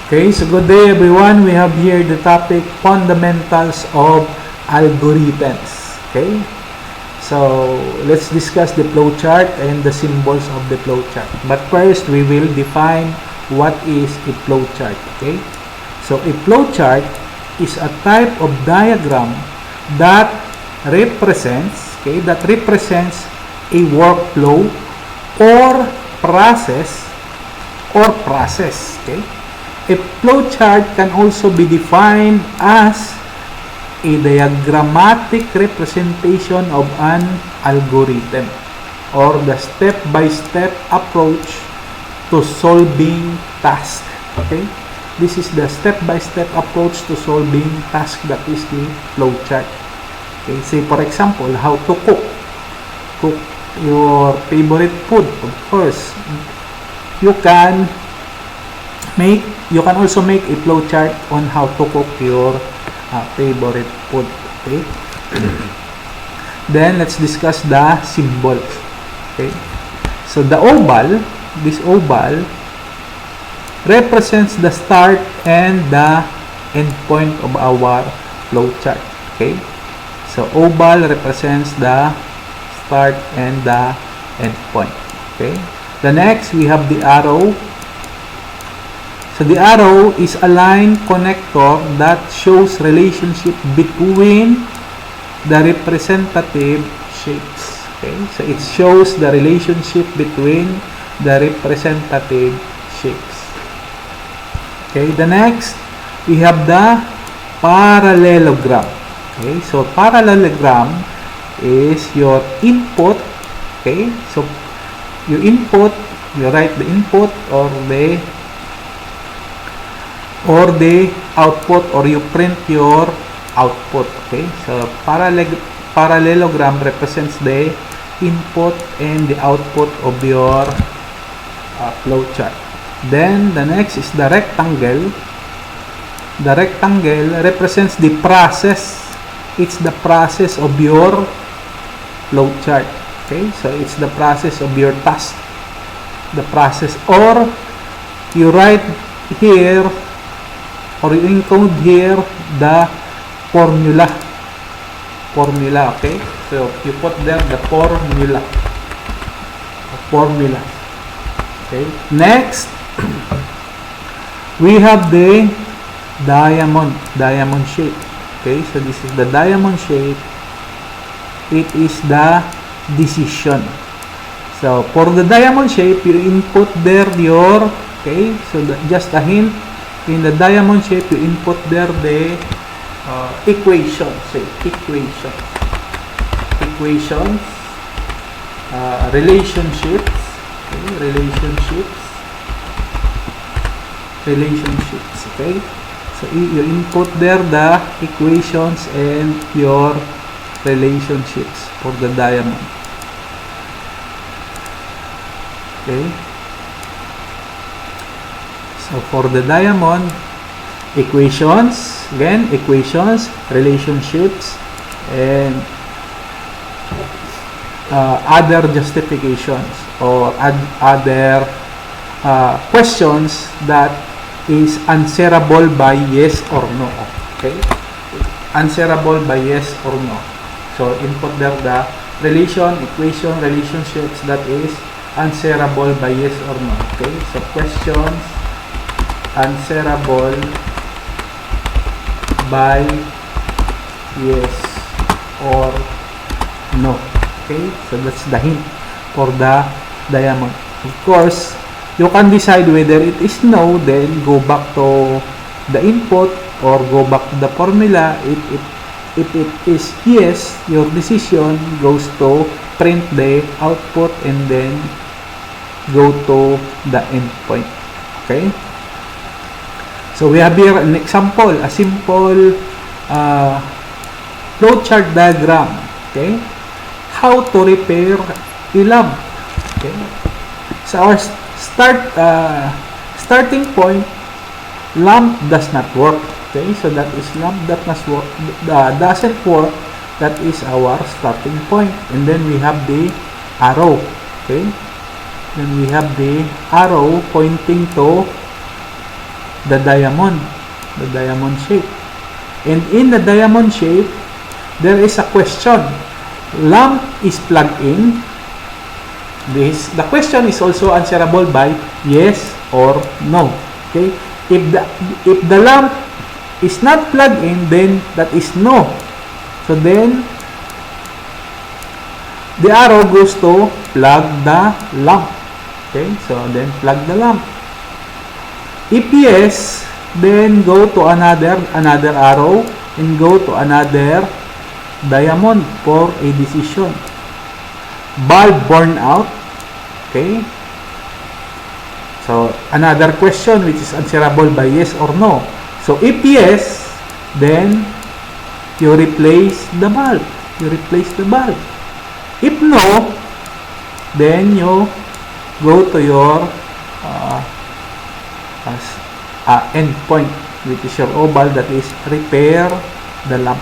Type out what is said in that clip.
Okay, so good day everyone. We have here the topic fundamentals of algorithms. Okay, so let's discuss the flowchart and the symbols of the flowchart. But first, we will define what is a flowchart. Okay, so a flowchart is a type of diagram that represents a workflow or process. Okay. A flowchart can also be defined as a diagrammatic representation of an algorithm or the step-by-step approach to solving tasks. Okay, this is the step-by-step approach to solving tasks, that is the flowchart. Okay, say for example, how to cook your favorite food. Of course, you can also make a flowchart on how to cook your favorite food. Okay. Then let's discuss the symbols. Okay. So the oval, this oval represents the start and the end point of our flowchart. Okay. So oval represents the start and the end point. Okay. The next, we have the arrow. So the arrow is a line connector that shows relationship between the representative shapes. Okay, so it shows the relationship between the representative shapes. Okay, the next, we have the parallelogram. Okay, so parallelogram is your input. Okay, so you write the input or the output, or you print your output. Okay, so parallelogram represents the input and the output of your flowchart. Then the next is the rectangle. The rectangle represents the process. It's the process of your flowchart. Okay, so it's the process of your task. The process, or you write here, or you encode here the formula. Okay, so you put there the formula. Okay, next we have the diamond shape. Okay, so this is the diamond shape. It is the decision. So for the diamond shape, you input there your, okay, so just a hint, in the diamond shape, you input there the equations, relationships, okay, so you input there the equations and your relationships for the diamond. Okay, so for the diamond, equations, relationships, and other justifications or other questions that is answerable by yes or no. Okay, answerable by yes or no. So input there the equation, relationships that is answerable by yes or no. Okay, so questions answerable by yes or no. Okay, so that's the hint for the diamond. Of course, you can decide whether it is no, then go back to the input or go back to the formula. If it is yes, your decision goes to print the output and then go to the endpoint. Okay, so we have here an example, a simple flowchart diagram. Okay, how to repair a lamp. Okay, so our starting point, lamp does not work. Okay, so that is lamp that doesn't work. That is our starting point. And then we have the arrow. Okay, then we have the arrow pointing to the diamond shape. And in the diamond shape, there is a question. Lamp is plugged in. The question is also answerable by yes or no. Okay? If the lamp is not plugged in, then that is no. So then the arrow goes to plug the lamp. Okay? So then plug the lamp. If yes, then go to another arrow and go to another diamond for a decision. Bulb burn out. Okay? So, another question which is answerable by yes or no. So, if yes, then you replace the bulb. If no, then you go to your end point, which is your oval, that is repair the lamp.